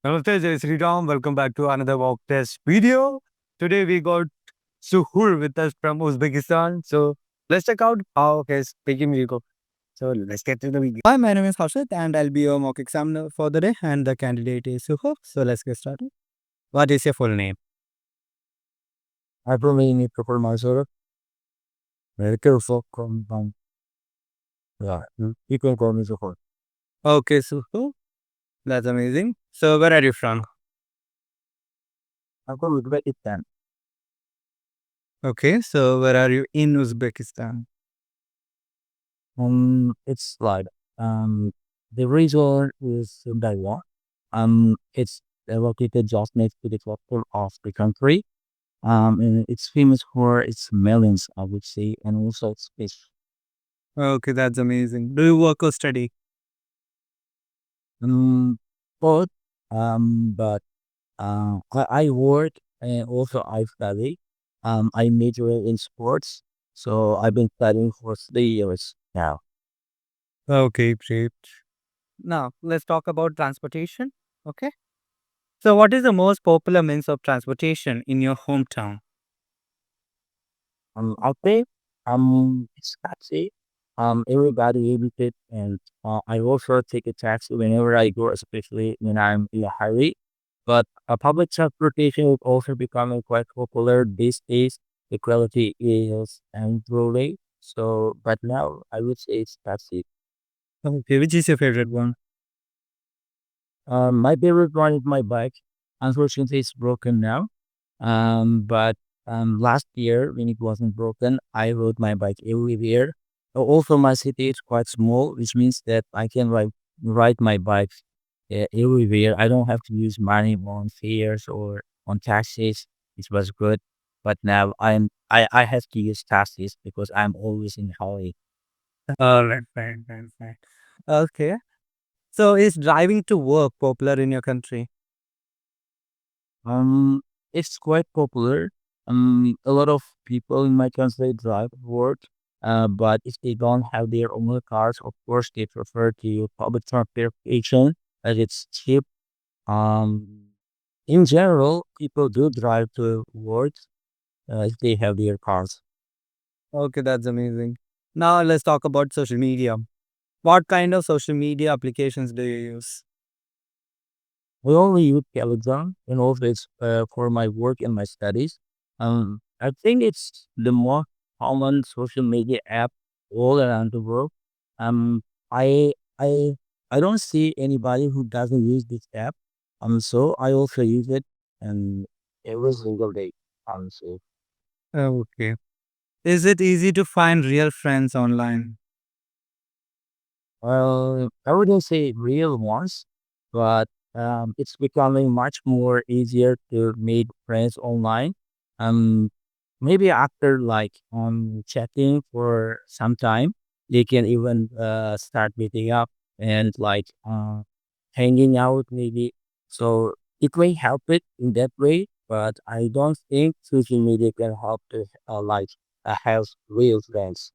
Namaste, Jai Sri Ram. Welcome back to another mock test video. Today we got Zuhur with us from Uzbekistan. So let's check out how his speaking will go. So let's get to the video. Hi, my name is Harshit and I'll be your mock examiner for the day and the candidate is Zuhur. So let's get started. What is your full name? I probably need to call Mansurov. Very careful. Yeah, you can call me Zuhur. Okay, Zuhur. That's amazing. So where are you from? I'm from Uzbekistan. Okay, so where are you in Uzbekistan? It's like the resort is Taiwan. It's located just next to the capital of the country. And it's famous for its melons, I would say, and also its fish. Okay, that's amazing. Do you work or study? Um, but I work and also I study. I major in sports, so I've been studying for 3 years now. Okay, great. Now let's talk about transportation. Okay. So what is the most popular means of transportation in your hometown? Out there, it's taxi. Everybody uses it, and I also take a taxi whenever I go, especially when I'm in a hurry. But public transportation is also becoming quite popular these days. The quality is improving. So, but now I would say it's taxi. Okay, which is your favorite one? My favorite one is my bike. Unfortunately, it's broken now. But last year when it wasn't broken, I rode my bike everywhere. Also, my city is quite small, which means that I can ride my bike everywhere. I don't have to use money on fares or on taxis, which was good. But now I have to use taxis because I'm always in a hurry. All right, fine, fine, fine. Okay. So is driving to work popular in your country? Um, it's quite popular. A lot of people in my country drive work, but if they don't have their own cars, of course, they prefer to use public transportation as it's cheap. Um, in general, people do drive to work if they have their cars. Okay, that's amazing. Now let's talk about social media. What kind of social media applications do you use? We only use Telegram and also it's for my work and my studies. I think it's the most common social media app all around the world. Um, I I I don't see anybody who doesn't use this app. So I also use it and every single day. So Okay. Is it easy to find real friends online? well, I wouldn't say real ones, but it's becoming much more easier to make friends online. Um, Maybe after like chatting for some time, they can even start meeting up and like hanging out maybe. So it may help it in that way, but I don't think social media can help to have real friends.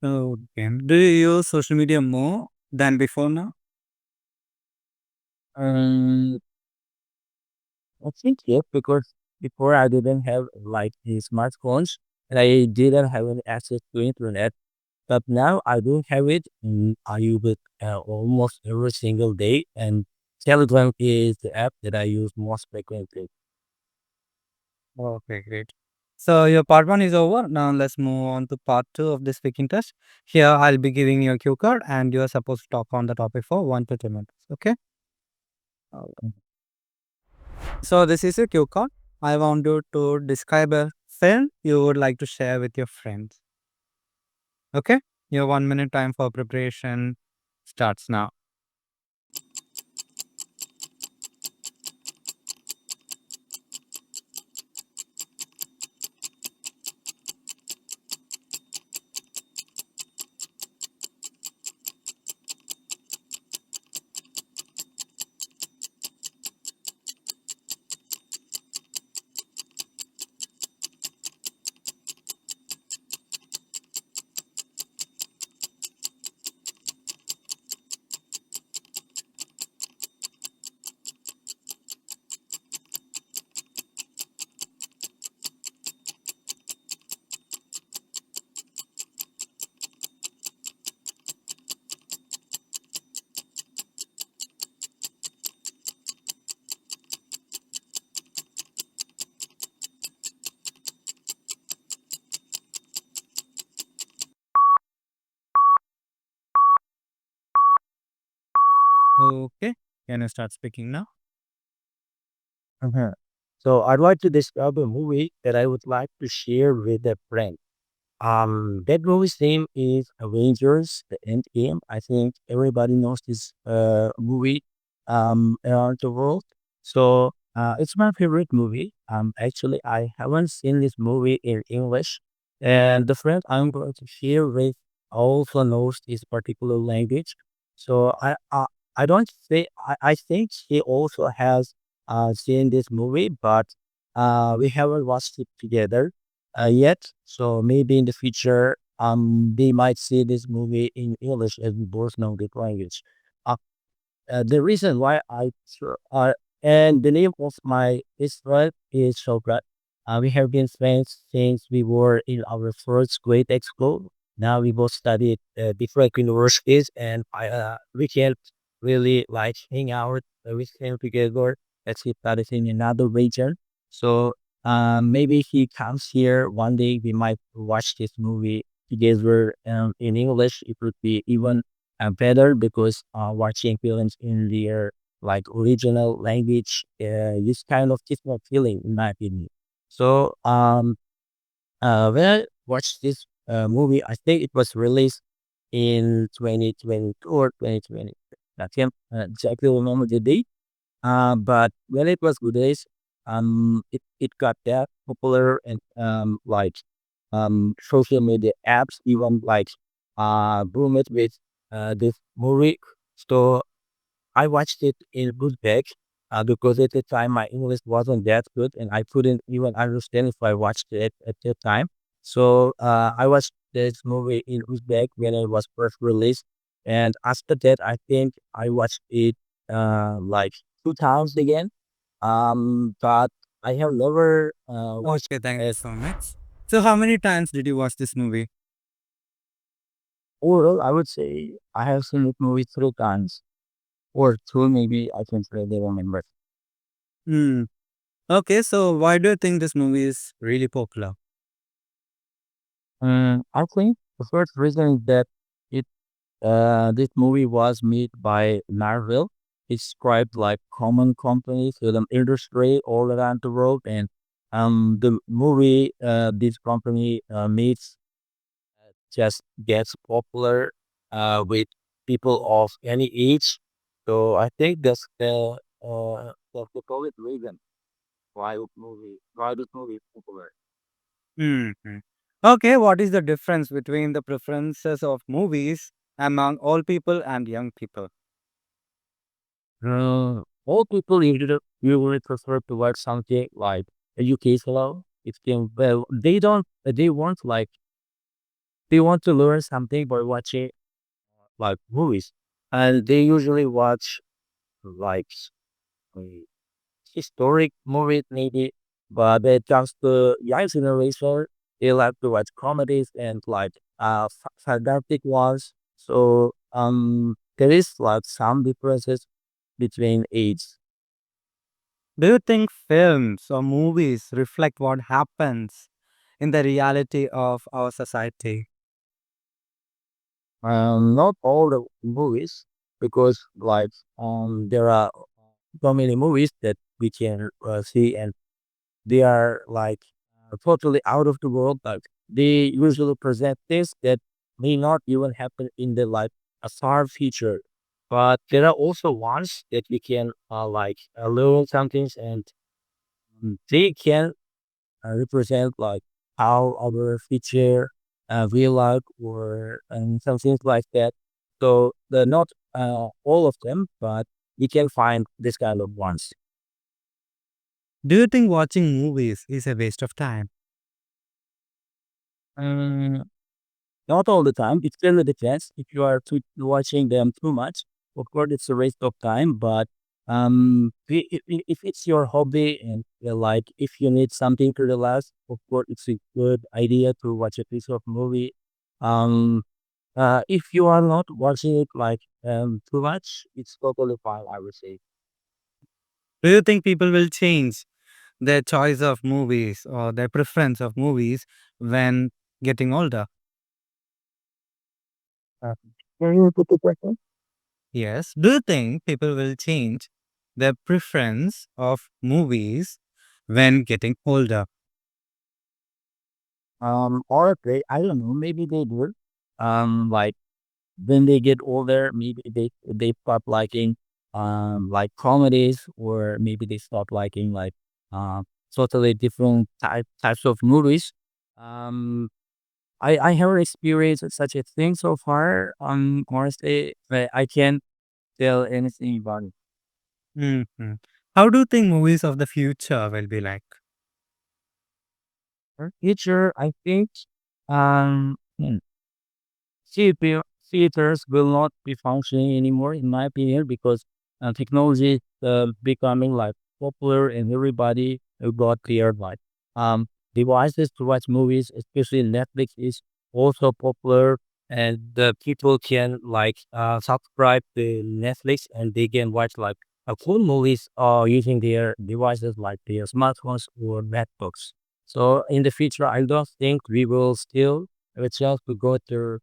Okay. Do you use social media more than before now? Um, I think yes, because before I didn't have like the smartphones and I didn't have any access to internet. But now I do have it and I use it almost every single day. And Telegram is the app that I use most frequently. Okay, great. So your part one is over. Now let's move on to part two of this speaking test. Here I'll be giving you a cue card and you are supposed to talk on the topic for 1 to 2 minutes. Okay. So this is a cue card. I want you to describe a film you would like to share with your friends. Okay? Your 1 minute time for preparation starts now. Can you start speaking now? Mhm. So I'd like to describe a movie that I would like to share with a friend. That movie's name is Avengers: The Endgame. I think everybody knows this movie around the world. So it's my favorite movie. Actually, I haven't seen this movie in English, and the friend I'm going to share with also knows this particular language. So I don't say I think he also has seen this movie, but we haven't watched it together yet. So maybe in the future, they might see this movie in English as we both know the language. Uh, the reason why and the name of my best friend is Shobrat. We have been friends since we were in our first grade at school. Now we both studied different universities, and we can't really like hang out with him together as he studies in another region. So maybe he comes here one day. We might watch this movie together in English. It would be even better because watching films in their like original language is kind of different feeling in my opinion. So when I watched this movie, I think it was released in 2022 or 2020. I can't exactly remember the date. But when it was released, it got that popular and like social media apps even like boomed with this movie. So I watched it in Uzbek because at the time my English wasn't that good and I couldn't even understand if I watched it at that time. So I watched this movie in Uzbek when it was first released, and after that I think I watched it like 2 times again. But I have never watched Okay, thank you it so much. So, how many times did you watch this movie? overall. I would say I have seen this movie 3 times or two, maybe I can really remember. Hmm. Okay, so why do you think this movie is really popular? I think the first reason is that it this movie was made by Marvel. It's described like common company film industry all around the world, and the movie this company makes just gets popular with people of any age. So I think that's the COVID reason why this movie is popular. Hmm. Okay, what is the difference between the preferences of movies among old people and young people? All people usually prefer to watch something like educational. It's can well they want like they want to learn something by watching like movies, and they usually watch like uh, historic movies maybe. But when it comes to young generation, they like to watch comedies and like fantastic ones. So there is like some differences between age. Do you think films or movies reflect what happens in the reality of our society? Not all the movies, because like there are so many movies that we can see, and they are like totally out of the world. Like they usually present things that may not even happen in the like a far future. But there are also ones that we can learn some things, and they can represent like how our future will like or some things like that. So the not all of them, but you can find this kind of ones. Do you think watching movies is a waste of time? Um, Not all the time. It really depends. If you are watching them too much, of course, it's a waste of time. But if it's your hobby and like if you need something to relax, of course, it's a good idea to watch a piece of movie. Um, if you are not watching it like too much, it's totally fine, I would say. Do you think people will change their choice of movies or their preference of movies when getting older? Uh, can you repeat the question? Yes. Do you think people will change their preference of movies when getting older? Or they, I don't know, maybe they do. Like when they get older, maybe they stop liking like comedies, or maybe they stop liking like totally different types of movies. Um, I haven't experienced such a thing so far. Honestly, but I can't tell anything about it. Mhm. How do you think movies of the future will be like? For future, I think theaters will not be functioning anymore, in my opinion, because technology is becoming like popular, and everybody got their like um devices to watch movies. Especially Netflix is also popular, and the people can like subscribe to Netflix, and they can watch like full movies using their devices like their smartphones or MacBooks. So in the future, I don't think we will still have a chance to go to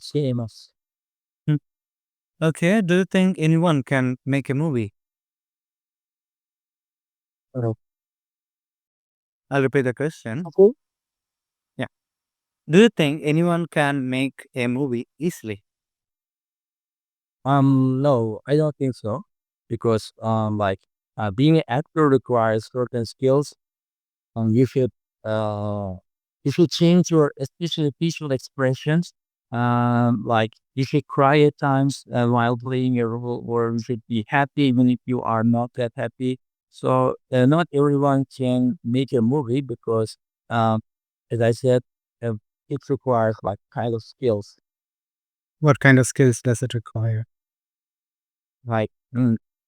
cinemas. Hmm. Okay. Do you think anyone can make a movie? Uh, I'll repeat the question. Okay. Yeah. Do you think anyone can make a movie easily? No, I don't think so, because being an actor requires certain skills. Um, you should uh, you should change your especially facial expressions. Like you should cry at times while playing a role, or you should be happy even if you are not that happy. So not everyone can make a movie, because, um, as I said, uh, it requires like kind of skills. What kind of skills does it require? Like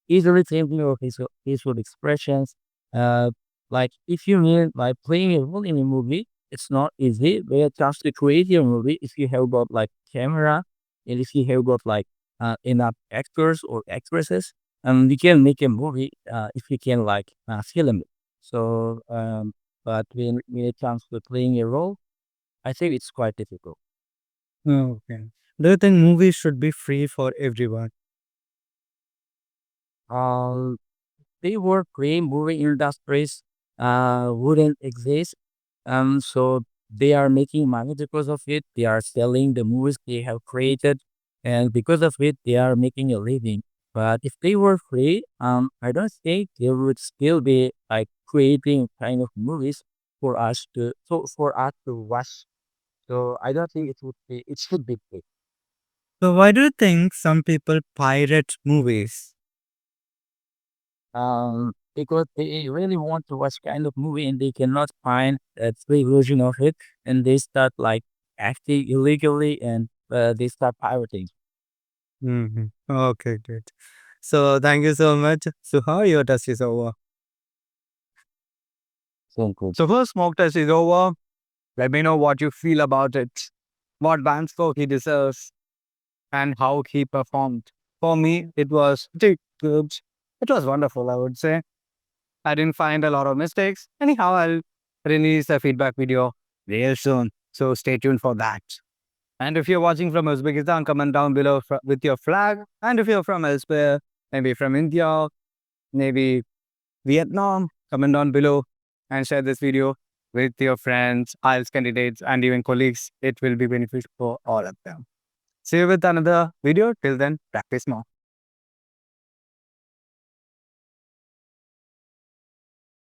easily changing your facial expressions. Uh, like if you mean like playing a role in a movie, it's not easy. But just to create a movie, if you have got like camera, and if you have got like enough actors or actresses, you can make a movie if you can like film it. So, but when it comes to playing a role, I think it's quite difficult. Okay. Do you think movies should be free for everyone? Um, they were free, movie industries wouldn't exist. So they are making money because of it. They are selling the movies they have created, and because of it, they are making a living. But if they were free, I don't think they would still be like creating kind of movies for us to watch. So I don't think it should be free. So why do you think some people pirate movies? Because they really want to watch kind of movie, and they cannot find a free version of it, and they start like acting illegally, and they start pirating. Okay, great. So thank you so much. Suha, your test is over. So good. So first smoke test is over. Let me know what you feel about it, what band score he deserves, and how he performed. For me, it was pretty good. It was wonderful, I would say. I didn't find a lot of mistakes. Anyhow, I'll release a feedback video real soon. So stay tuned for that. And if you're watching from Uzbekistan, comment down below with your flag. And if you're from elsewhere, maybe from India, maybe Vietnam, comment down below and share this video with your friends, IELTS candidates, and even colleagues. It will be beneficial for all of them. See you with another video. Till then, practice more.